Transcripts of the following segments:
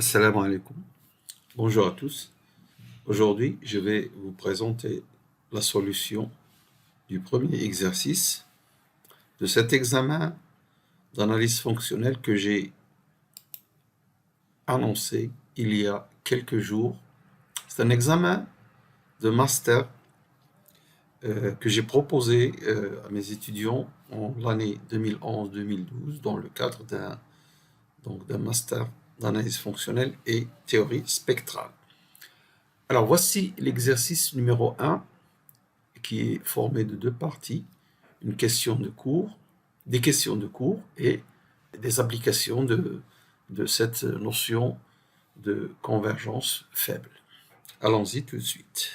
Assalamu alaikum. Bonjour à tous. Aujourd'hui, je vais vous présenter la solution du premier exercice de cet examen d'analyse fonctionnelle que j'ai annoncé il y a quelques jours. C'est un examen de master que j'ai proposé à mes étudiants en l'année 2011-2012 dans le cadre d'un master d'analyse fonctionnelle et théorie spectrale. Alors voici l'exercice numéro 1 qui est formé de deux parties, des questions de cours et des applications de cette notion de convergence faible. Allons-y tout de suite.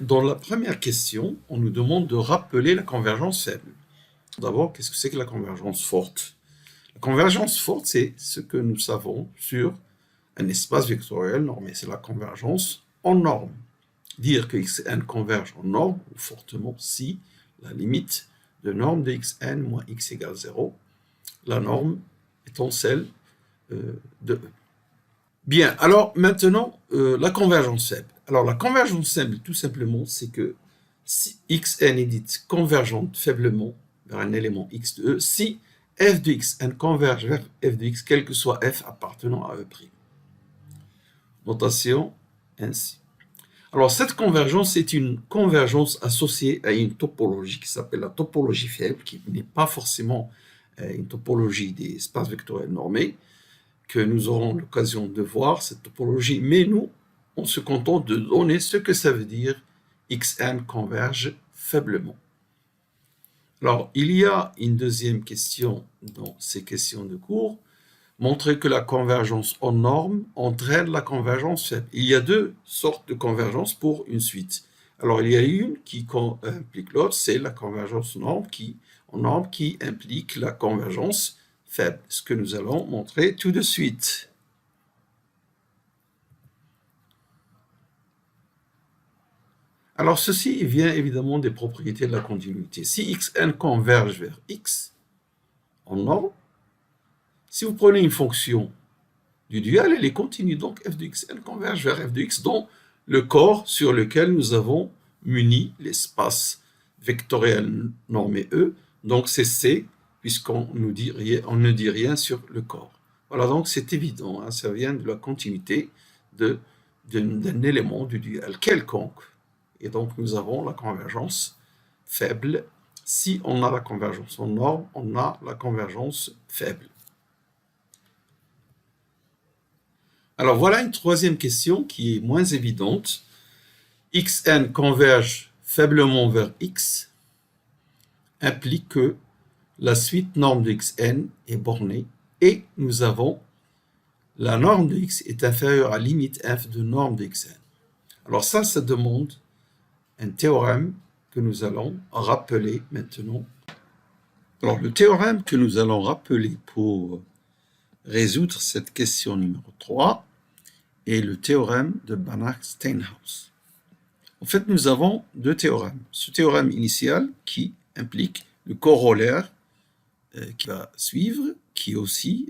Dans la première question, on nous demande de rappeler la convergence faible. D'abord, qu'est-ce que c'est que la convergence forte? La convergence forte, c'est ce que nous savons sur un espace vectoriel normé. C'est la convergence en norme. Dire que xn converge en norme, ou fortement si la limite de norme de xn moins x égale 0, la norme étant celle de E. Bien, alors maintenant, la convergence faible. Alors la convergence faible, tout simplement, c'est que si xn est dite convergente faiblement vers un élément x de E, si f de xn converge vers f de x, quel que soit f appartenant à E'. Notation ainsi. Alors cette convergence est une convergence associée à une topologie qui s'appelle la topologie faible, qui n'est pas forcément une topologie des espaces vectoriels normés, que nous aurons l'occasion de voir cette topologie, mais nous, on se contente de donner ce que ça veut dire xn converge faiblement. Alors, il y a une deuxième question dans ces questions de cours, montrer que la convergence en norme entraîne la convergence faible. Il y a deux sortes de convergence pour une suite. Alors, il y a une qui implique l'autre, c'est la convergence en norme qui implique la convergence faible, ce que nous allons montrer tout de suite. Alors, ceci vient évidemment des propriétés de la continuité. Si xn converge vers x en norme, si vous prenez une fonction du dual, elle est continue. Donc, f de xn converge vers f de x, dont le corps sur lequel nous avons muni l'espace vectoriel normé E. Donc, c'est C, puisqu'on ne dit rien sur le corps. Voilà, donc c'est évident, hein, ça vient de la continuité d'un élément du dual quelconque. Et donc, nous avons la convergence faible. Si on a la convergence en norme, on a la convergence faible. Alors, voilà une troisième question qui est moins évidente. xn converge faiblement vers x implique que la suite norme de xn est bornée et nous avons la norme de x est inférieure à limite f de norme de xn. Alors ça demande un théorème que nous allons rappeler maintenant. Alors le théorème que nous allons rappeler pour résoudre cette question numéro 3 est le théorème de Banach-Steinhaus. En fait, nous avons deux théorèmes. Ce théorème initial qui implique le corollaire qui va suivre, qui est aussi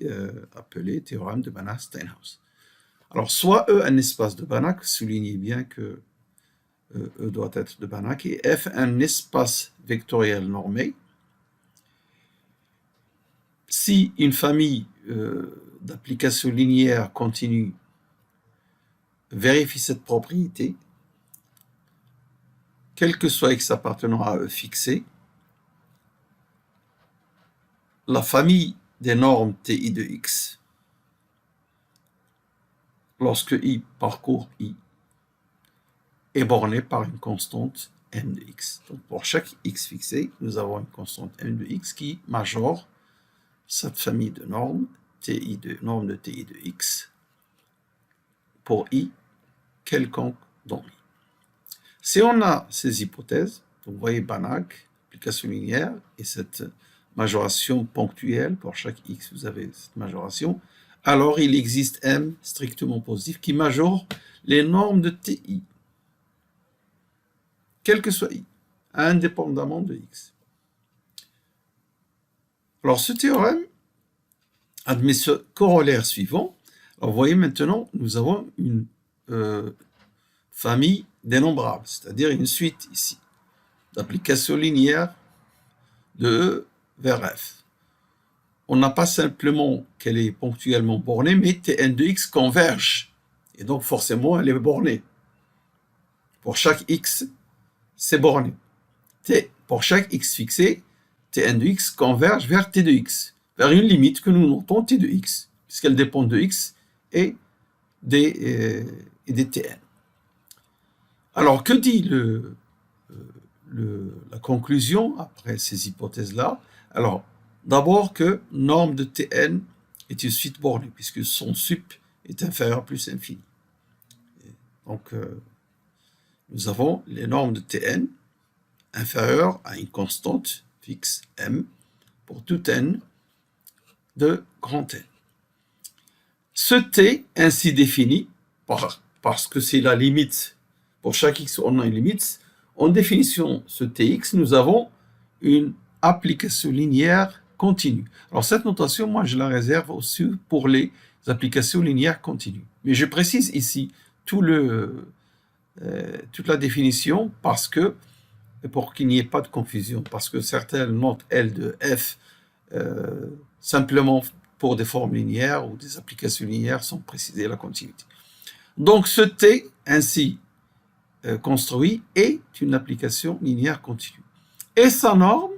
appelé théorème de Banach-Steinhaus. Alors, soit E un espace de Banach, soulignez bien que E doit être de Banach, et F un espace vectoriel normé. Si une famille d'applications linéaires continues vérifie cette propriété, quel que soit x appartenant à E fixé, la famille des normes ti de x, lorsque i parcourt i, est bornée par une constante m de x. Donc pour chaque x fixé, nous avons une constante m de x qui majore cette famille de normes, norme de ti de x, pour i quelconque dans i. Si on a ces hypothèses, donc vous voyez Banach, application linéaire, et cette majoration ponctuelle, pour chaque x, vous avez cette majoration, alors il existe m strictement positif qui majore les normes de ti, quel que soit i. indépendamment de x. Alors, ce théorème admet ce corollaire suivant. Alors, vous voyez maintenant, nous avons une famille dénombrable, c'est-à-dire une suite ici, d'applications linéaires de E vers F. On n'a pas simplement qu'elle est ponctuellement bornée, mais Tn de x converge. Et donc, forcément, elle est bornée. Pour chaque x, c'est borné. Pour chaque x fixé, Tn de x converge vers T de x, vers une limite que nous notons T de x, puisqu'elle dépend de x et des Tn. Alors, que dit la conclusion après ces hypothèses-là? Alors, d'abord que norme de Tn est une suite bornée, puisque son sup est inférieur à plus infini. Donc, nous avons les normes de Tn inférieures à une constante fixe m pour tout n de grand N. Ce T ainsi défini, parce que c'est la limite, pour chaque x on a une limite, en définition ce Tx, nous avons une application linéaire continue. Alors cette notation, moi je la réserve aussi pour les applications linéaires continues. Mais je précise ici toute la définition parce que, pour qu'il n'y ait pas de confusion, parce que certaines notent L de F simplement pour des formes linéaires ou des applications linéaires sans préciser la continuité. Donc ce T ainsi construit est une application linéaire continue. Et sa norme,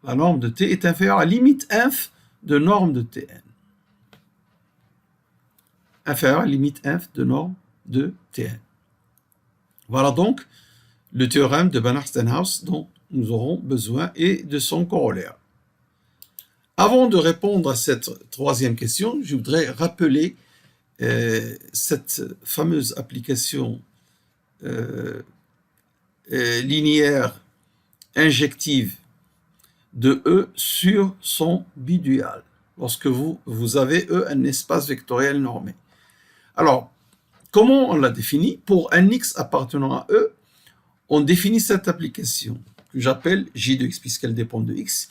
la norme de T, est inférieure à limite inf de norme de Tn. Inférieure à limite inf de norme de Tn. Voilà donc le théorème de Banach-Steinhaus dont nous aurons besoin et de son corollaire. Avant de répondre à cette troisième question, je voudrais rappeler cette fameuse application linéaire injective de E sur son bidual, lorsque vous avez E un espace vectoriel normé. Alors, comment on l'a défini? Pour un x appartenant à E, on définit cette application que j'appelle J de x, puisqu'elle dépend de x,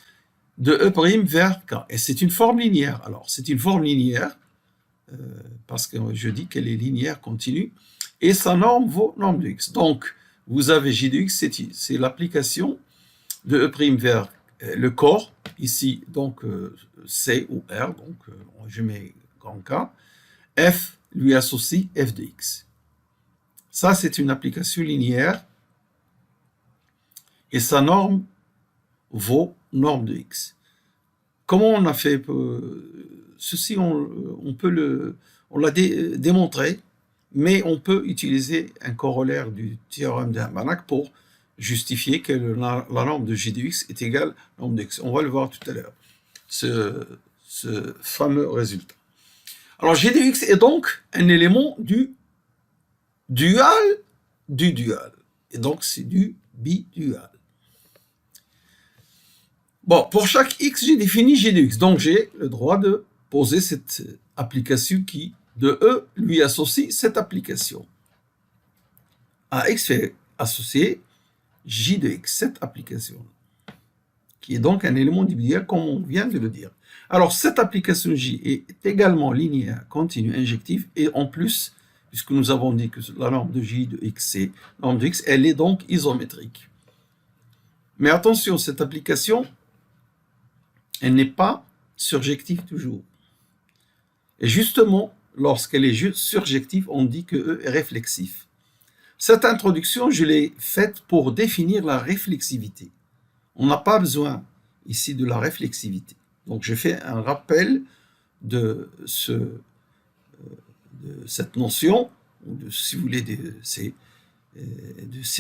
de E' vers K. Et c'est une forme linéaire. Alors, c'est une forme linéaire, parce que je dis qu'elle est linéaire continue, et sa norme vaut norme de x. Donc, vous avez J de x, c'est l'application de E' vers le corps, ici, donc C ou R, donc je mets grand K, F lui associe f de x. Ça, c'est une application linéaire, et sa norme vaut norme de x. Comment on a fait ceci? On l'a démontré, mais on peut utiliser un corollaire du théorème de Banach pour justifier que la norme de J de x est égale à norme de x. On va le voir tout à l'heure, ce fameux résultat. Alors, J de x est donc un élément du dual du dual. Et donc, c'est du bidual. Bon, pour chaque x, j'ai défini J de x. Donc, j'ai le droit de poser cette application qui, de E, lui associe cette application. À x fait associer J de x, cette application, qui est donc un élément du bidual, comme on vient de le dire. Alors, cette application J est également linéaire, continue, injective, et en plus, puisque nous avons dit que la norme de J de x, c'est la norme de x, elle est donc isométrique. Mais attention, cette application, elle n'est pas surjective toujours. Et justement, lorsqu'elle est surjective, on dit que E est réflexif. Cette introduction, je l'ai faite pour définir la réflexivité. On n'a pas besoin ici de la réflexivité. Donc, je fais un rappel de cette notion, si vous voulez, de ces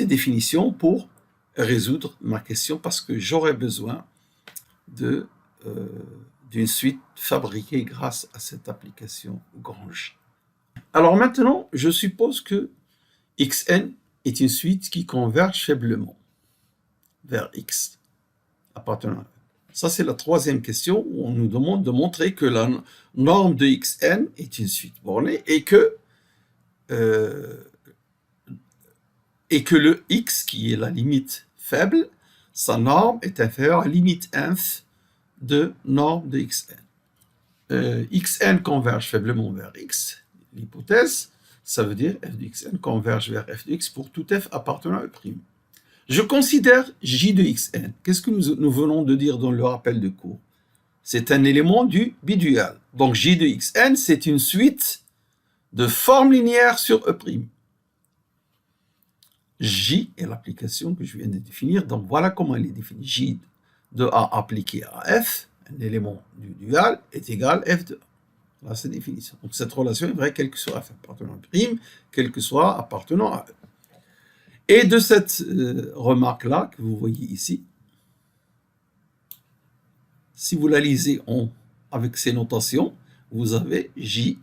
définitions pour résoudre ma question, parce que j'aurai besoin d'une suite fabriquée grâce à cette application Grange. Alors maintenant, je suppose que Xn est une suite qui converge faiblement vers X appartenant à E. Ça, c'est la troisième question où on nous demande de montrer que la norme de Xn est une suite bornée et que le X, qui est la limite faible, sa norme est inférieure à limite inf de norme de xn. Xn converge faiblement vers x, l'hypothèse, ça veut dire f de xn converge vers f de x pour tout f appartenant à E'. Je considère j de xn. Qu'est-ce que nous venons de dire dans le rappel de cours? C'est un élément du bidual. Donc j de xn, c'est une suite de formes linéaires sur E'. J est l'application que je viens de définir, donc voilà comment elle est définie. J de A appliqué à F, un élément du dual, est égal à F de A. Là, c'est la définition. Donc cette relation est vraie quel que soit F appartenant à prime, quel que soit appartenant à E. Et de cette remarque-là, que vous voyez ici, si vous la lisez avec ces notations, vous avez J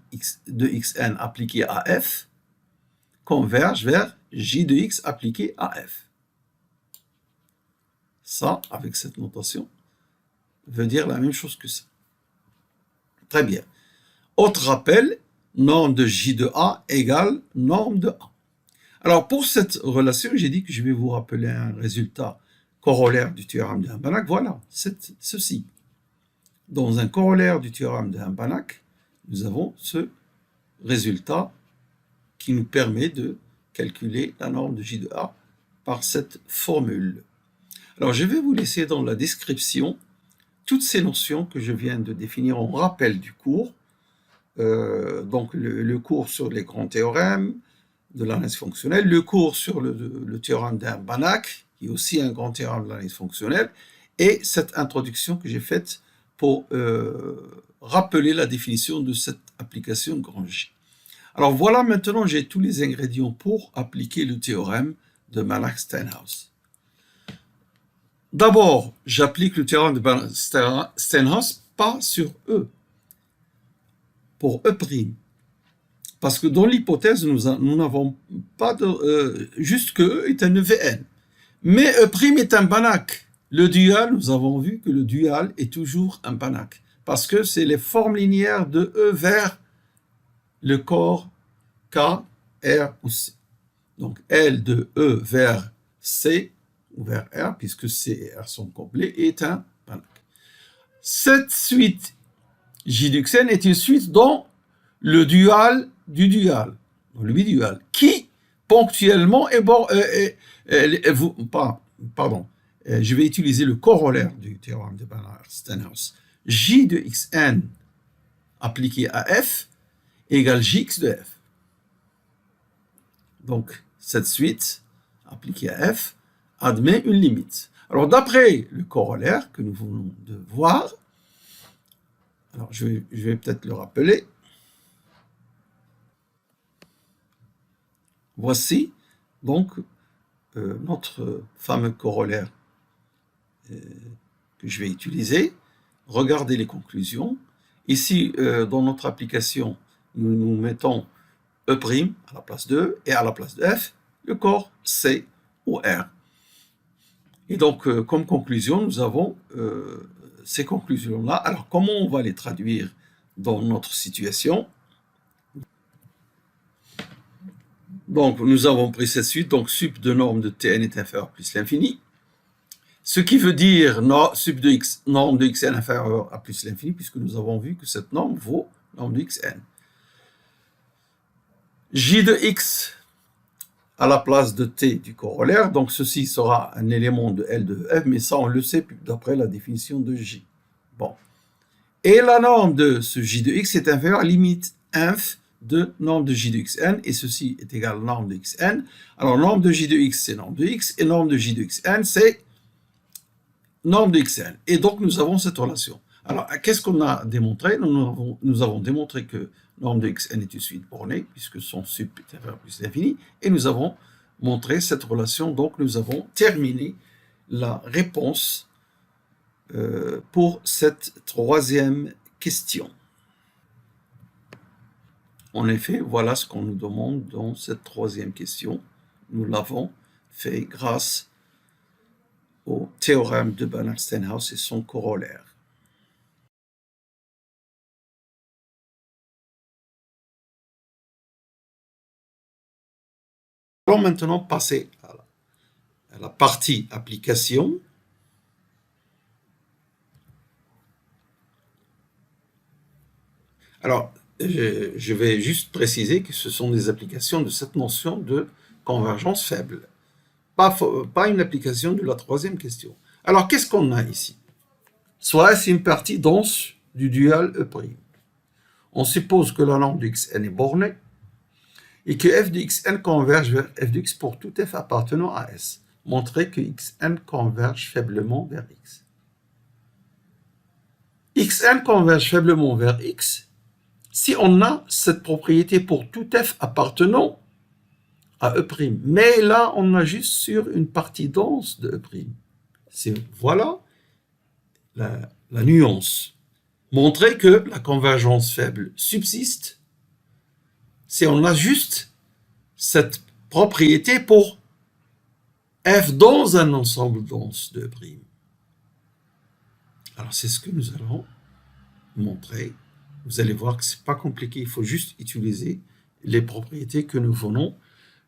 de xn appliqué à F converge vers J de x appliqué à F. Ça, avec cette notation, veut dire la même chose que ça. Très bien. Autre rappel, norme de J de A égale norme de A. Alors, pour cette relation, j'ai dit que je vais vous rappeler un résultat corollaire du théorème de Banach. Voilà, c'est ceci. Dans un corollaire du théorème de Banach, nous avons ce résultat qui nous permet de calculer la norme de J de A par cette formule. Alors, je vais vous laisser dans la description toutes ces notions que je viens de définir en rappel du cours. Donc, le cours sur les grands théorèmes de l'analyse fonctionnelle, le cours sur le théorème de Banach, qui est aussi un grand théorème de l'analyse fonctionnelle, et cette introduction que j'ai faite pour rappeler la définition de cette application de grand J. Alors voilà, maintenant j'ai tous les ingrédients pour appliquer le théorème de Banach-Steinhaus. D'abord, j'applique le théorème de Banach-Steinhaus pas sur E, pour E'. Parce que dans l'hypothèse, nous n'avons pas de... juste que E est un EVN. Mais E' est un Banach. Le dual, nous avons vu que le dual est toujours un Banach. Parce que c'est les formes linéaires de E vers le corps K, R ou C. Donc L de E vers C ou vers R, puisque C et R sont complets, est un Banach. Cette suite J de xn est une suite dans le dual du dual, dans le bidual, qui ponctuellement je vais utiliser le corollaire du théorème de Banach-Steinhaus. J de xn appliqué à f égale jx de f. Donc, cette suite appliquée à f admet une limite. Alors, d'après le corollaire que nous venons de voir, alors je vais peut-être le rappeler. Voici donc notre fameux corollaire que je vais utiliser. Regardez les conclusions. Ici, dans notre application, nous mettons E' à la place de E et à la place de F, le corps C ou R. Et donc, comme conclusion, nous avons ces conclusions-là. Alors, comment on va les traduire dans notre situation? Donc, nous avons pris cette suite, donc sup de norme de Tn est inférieur à plus l'infini, ce qui veut dire sup de x, norme de xn inférieur à plus l'infini, puisque nous avons vu que cette norme vaut norme de xn. J de x à la place de t du corollaire, donc ceci sera un élément de L de F, mais ça on le sait d'après la définition de J. Bon. Et la norme de ce J de x est inférieure à limite inf de norme de J de xn, et ceci est égal à norme de xn. Alors, norme de J de x, c'est norme de x, et norme de J de xn, c'est norme de xn. Et donc, nous avons cette relation. Alors, qu'est-ce qu'on a démontré? Nous avons démontré que norme de xn est une suite bornée, puisque son sup est inférieur à plus l'infini, et nous avons montré cette relation. Donc, nous avons terminé la réponse pour cette troisième question. En effet, voilà ce qu'on nous demande dans cette troisième question. Nous l'avons fait grâce au théorème de Banach-Steinhaus et son corollaire. Allons maintenant passer à la partie application. Alors, je vais juste préciser que ce sont des applications de cette notion de convergence faible, pas une application de la troisième question. Alors, qu'est-ce qu'on a ici? Soit c'est une partie dense du dual E'. On suppose que la norme de xn est bornée et que f de xn converge vers f de x pour tout f appartenant à S. Montrer que xn converge faiblement vers x. Xn converge faiblement vers x si on a cette propriété pour tout f appartenant à E'. Mais là, on a juste sur une partie dense de E'. Voilà la nuance. Montrer que la convergence faible subsiste si on a juste cette propriété pour f dans un ensemble dense de E'. Alors, c'est ce que nous allons montrer. Vous allez voir que ce n'est pas compliqué, il faut juste utiliser les propriétés que nous venons.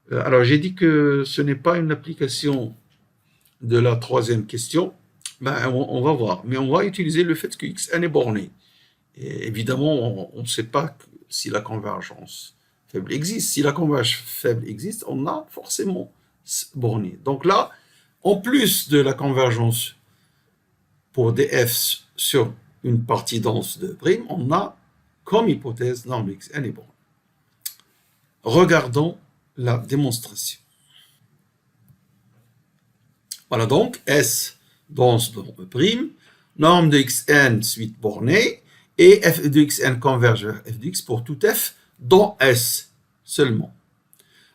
Alors, j'ai dit que ce n'est pas une application de la troisième question. Ben, on va voir, mais on va utiliser le fait que xn est borné. Et évidemment, on ne sait pas si la convergence faible existe. Si la convergence faible existe, on a forcément borné. Donc là, en plus de la convergence pour des f sur une partie dense de prime, on a comme hypothèse norme xn est bornée. Regardons la démonstration. Voilà donc S dense dans E', norme de xn suite bornée, et f de xn converge vers f de x pour tout f dans S seulement.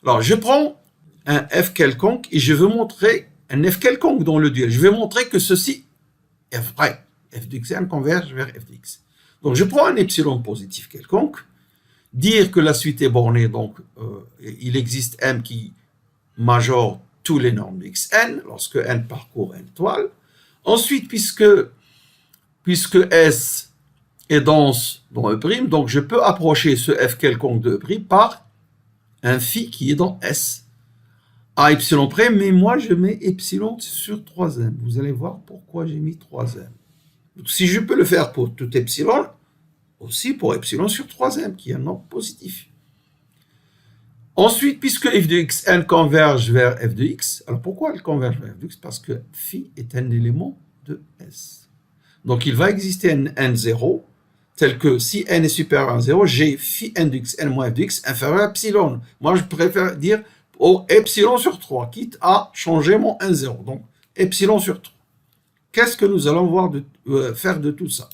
Alors, je prends un f quelconque et je veux montrer un f quelconque dans le duel. Je vais montrer que ceci est vrai. F de xn converge vers f de x. Donc, je prends un epsilon positif quelconque, dire que la suite est bornée, donc il existe m qui majore tous les normes de xn lorsque n parcourt n étoile. Ensuite, puisque S est dense dans E', donc je peux approcher ce f quelconque de E' par un phi qui est dans S à epsilon près, mais moi je mets epsilon sur 3m. Vous allez voir pourquoi j'ai mis 3m. Donc, si je peux le faire pour tout epsilon, aussi pour epsilon sur 3m, qui est un nombre positif. Ensuite, puisque f de xn converge vers f de x, alors pourquoi elle converge vers f de x? Parce que phi est un élément de S. Donc il va exister un n0, tel que si n est supérieur à 0, j'ai phi n de xn moins f de x inférieur à epsilon. Moi, je préfère dire epsilon sur 3, quitte à changer mon n0. Donc, epsilon sur 3. Qu'est-ce que nous allons faire de tout ça?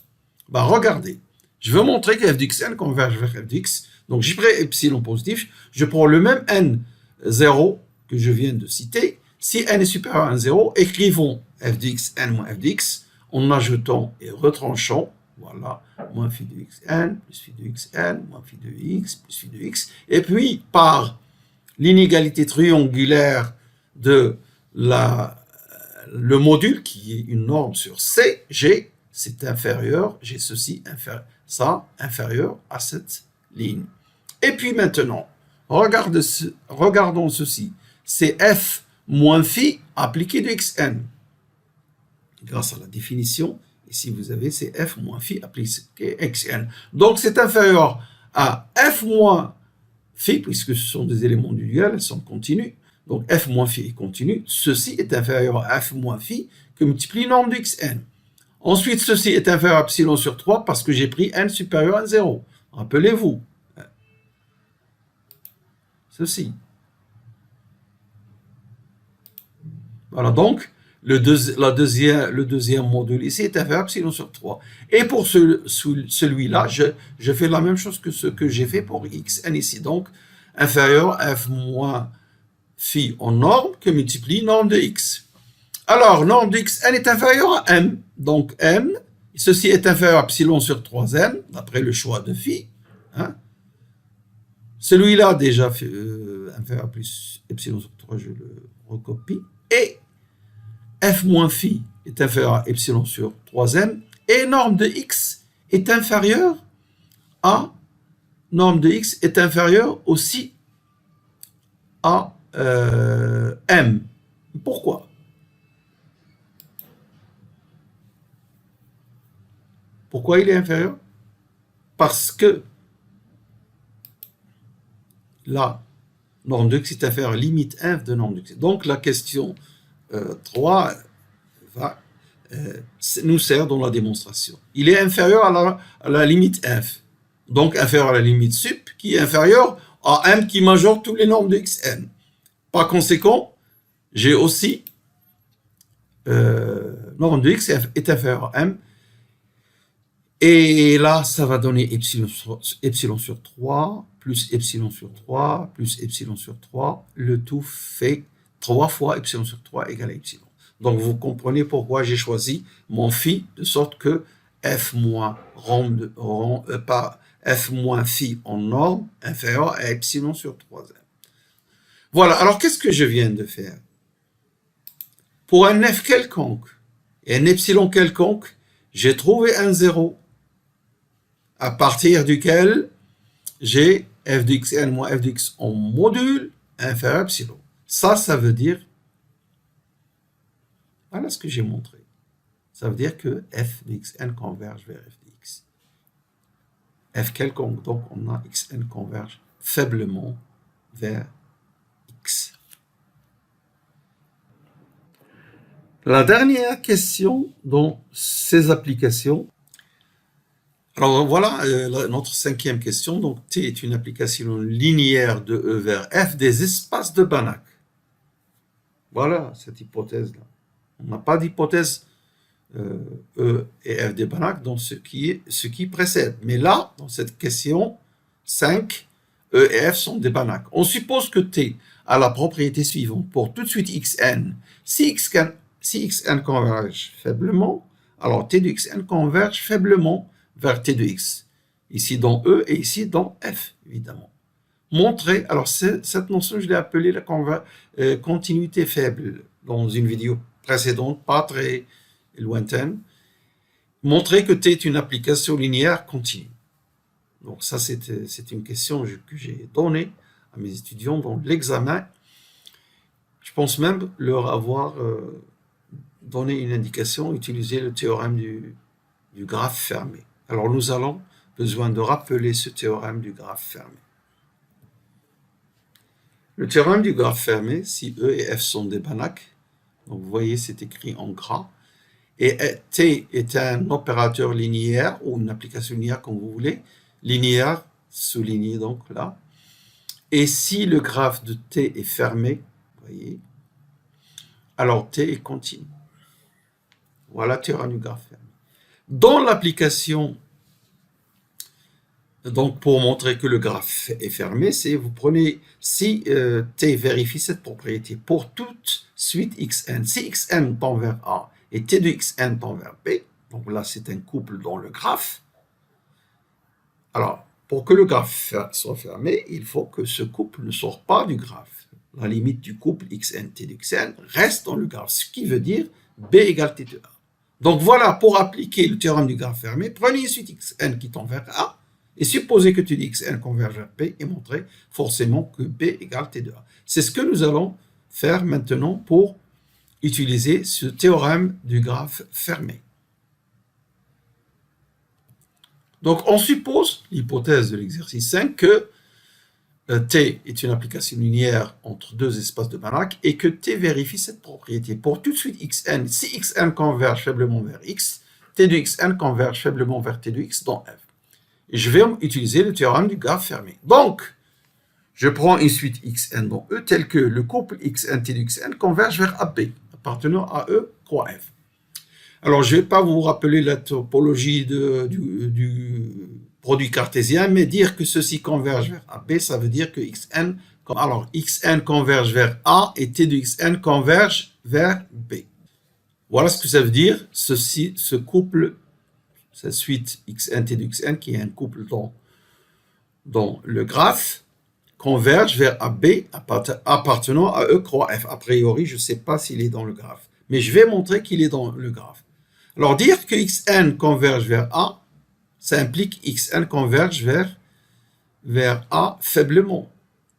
Ben, regardez. Je veux montrer que f de xn converge vers f de x. Donc, j'y prends epsilon positif. Je prends le même n0 que je viens de citer. Si n est supérieur à 0, écrivons f de xn moins f de x en ajoutant et retranchant. Voilà, moins phi de xn, plus phi de xn, moins phi de x, plus phi de x. Et puis, par l'inégalité triangulaire de le module, qui est une norme sur C, j'ai ceci inférieur à cette ligne. Et puis maintenant, regardons ceci. C'est f moins phi appliqué de xn. Grâce à la définition, ici vous avez c'est f moins phi appliqué xn. Donc c'est inférieur à f moins phi, puisque ce sont des éléments du duel, elles sont continues. Donc f moins phi est continu. Ceci est inférieur à f moins phi que multiplie norme de xn. Ensuite, ceci est inférieur à epsilon sur 3 parce que j'ai pris n supérieur à 0. Rappelez-vous. Ceci. Voilà, donc, le deuxième module ici est inférieur à epsilon sur 3. Et pour celui-là, je fais la même chose que ce que j'ai fait pour xn ici. Donc, inférieur à f moins phi en norme que multiplie norme de x. Alors, norme de xn est inférieure à m. Donc, m, ceci est inférieur à epsilon sur 3m, d'après le choix de phi. Hein. Celui-là, déjà, inférieur à plus epsilon sur 3, je le recopie. Et f moins phi est inférieur à epsilon sur 3m. Et norme de x est inférieure à aussi à m. Pourquoi? Pourquoi il est inférieur? Parce que la norme de x est inférieure à limite f de norme de x. Donc la question 3 va, nous sert dans la démonstration. Il est inférieur à la limite f, donc inférieur à la limite sup, qui est inférieure à m qui majore toutes les normes de xn. Par conséquent, j'ai aussi norme de x est inférieure à m. Et là, ça va donner epsilon sur 3, plus epsilon sur 3, plus epsilon sur 3. Le tout fait 3 fois epsilon sur 3 égale à epsilon. Donc, vous comprenez pourquoi j'ai choisi mon phi, de sorte que f moins f moins phi en norme inférieur à epsilon sur 3m. Voilà, alors qu'est-ce que je viens de faire? Pour un f quelconque et un epsilon quelconque, j'ai trouvé un 0 à partir duquel j'ai f de xn moins f de x en module inférieur à epsilon. Ça veut dire, voilà ce que j'ai montré. Ça veut dire que f de xn converge vers f de x. F quelconque, donc on a xn converge faiblement vers x. La dernière question dans ces applications. Alors voilà notre cinquième question. Donc T est une application linéaire de E vers F des espaces de Banach. Voilà cette hypothèse-là. On n'a pas d'hypothèse E et F de Banach dans ce qui précède. Mais là, dans cette question 5, E et F sont des Banach. On suppose que T a la propriété suivante. Pour tout de suite xn, si xn converge faiblement, alors T de xn converge faiblement vers T de x. Ici dans E et ici dans F, évidemment. Montrer, alors cette notion, je l'ai appelée la continuité faible dans une vidéo précédente, pas très lointaine. Montrer que T est une application linéaire continue. Donc ça, c'est une question que j'ai donnée à mes étudiants dans l'examen. Je pense même leur avoir donné une indication, utiliser le théorème du graphe fermé. Alors nous allons besoin de rappeler ce théorème du graphe fermé. Le théorème du graphe fermé, si E et F sont des Banach, donc vous voyez c'est écrit en gras, et T est un opérateur linéaire ou une application linéaire comme vous voulez, linéaire souligné donc là, et si le graphe de T est fermé, vous voyez, alors T est continu. Voilà le théorème du graphe fermé. Dans l'application, donc pour montrer que le graphe est fermé, c'est vous prenez, si T vérifie cette propriété pour toute suite xn, si xn tend vers A et T de xn tend vers B, donc là c'est un couple dans le graphe, alors pour que le graphe soit fermé, il faut que ce couple ne sorte pas du graphe. La limite du couple xn, T de xn reste dans le graphe, ce qui veut dire B égale T de A. Donc voilà, pour appliquer le théorème du graphe fermé, prenez une suite xn qui tend vers A, et supposez que tu dis xn converge vers B, et montrer forcément que B égale T de A. C'est ce que nous allons faire maintenant pour utiliser ce théorème du graphe fermé. Donc on suppose, l'hypothèse de l'exercice 5, que T est une application linéaire entre deux espaces de Banach et que T vérifie cette propriété. Pour tout de suite xn, si xn converge faiblement vers x, T de xn converge faiblement vers T de x dans F. Et je vais utiliser le théorème du graphe fermé. Donc, je prends une suite xn dans E tel que le couple xn T de xn converge vers AB, appartenant à E croix F. Alors, je ne vais pas vous rappeler la topologie du produit cartésien, mais dire que ceci converge vers AB, ça veut dire que xn, alors xn converge vers A et T de xn converge vers B. Voilà ce que ça veut dire, ce couple, cette suite xn, T de xn, qui est un couple dans le graphe, converge vers AB appartenant à E croix F. A priori, je ne sais pas s'il est dans le graphe, mais je vais montrer qu'il est dans le graphe. Alors, dire que xn converge vers A, ça implique xn converge vers A faiblement.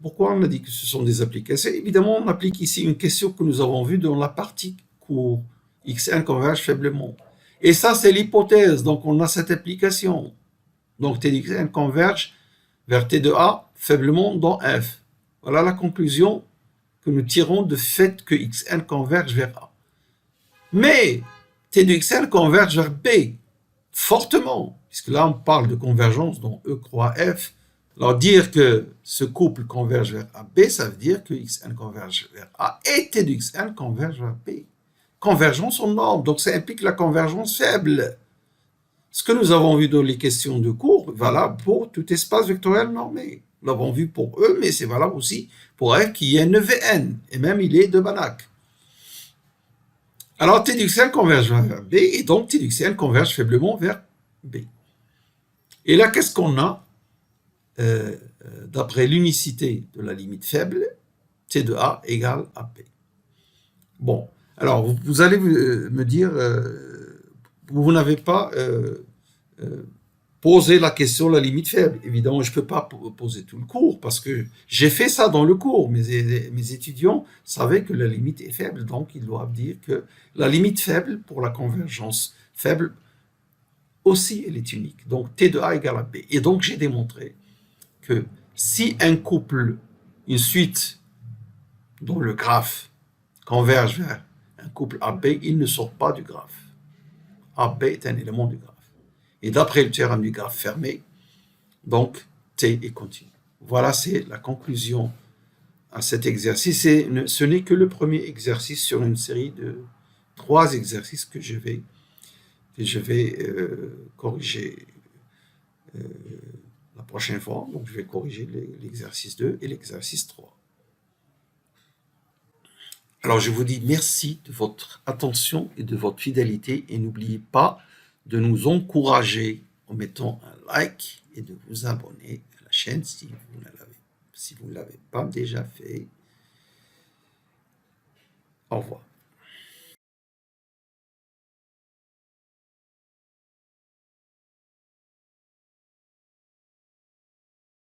Pourquoi on a dit que ce sont des applications? Évidemment, on applique ici une question que nous avons vue dans la partie cours. Xn converge faiblement. Et ça, c'est l'hypothèse. Donc, on a cette application. Donc, T de xn converge vers T de A faiblement dans F. Voilà la conclusion que nous tirons du fait que Xn converge vers A. Mais T de Xn converge vers B fortement, puisque là on parle de convergence dont E croît F. Alors dire que ce couple converge vers AB, ça veut dire que Xn converge vers A et T de Xn converge vers B. Convergence en norme, donc ça implique la convergence faible. Ce que nous avons vu dans les questions de cours, valable pour tout espace vectoriel normé. Nous l'avons vu pour E, mais c'est valable aussi pour F qui est NVN, et même il est de Banach. Alors T de Xn converge vers B, et donc T de Xn converge faiblement vers B. Et là, qu'est-ce qu'on a d'après l'unicité de la limite faible, T de A égale à B. Bon, alors vous allez me dire, vous n'avez pas posé la question de la limite faible. Évidemment, je ne peux pas poser tout le cours parce que j'ai fait ça dans le cours. Mes étudiants savaient que la limite est faible, donc ils doivent dire que la limite faible pour la convergence faible aussi, elle est unique. Donc T de A égale à B. Et donc j'ai démontré que si un couple, une suite dont le graphe converge vers un couple AB, il ne sort pas du graphe. AB est un élément du graphe. Et d'après le théorème du graphe fermé, donc T est continu. Voilà, c'est la conclusion à cet exercice. Et ce n'est que le premier exercice sur une série de 3 exercices que je vais corriger la prochaine fois. Donc je vais corriger l'exercice 2 et l'exercice 3. Alors je vous dis merci de votre attention et de votre fidélité et n'oubliez pas de nous encourager en mettant un like et de vous abonner à la chaîne si vous ne l'avez pas déjà fait. Au revoir.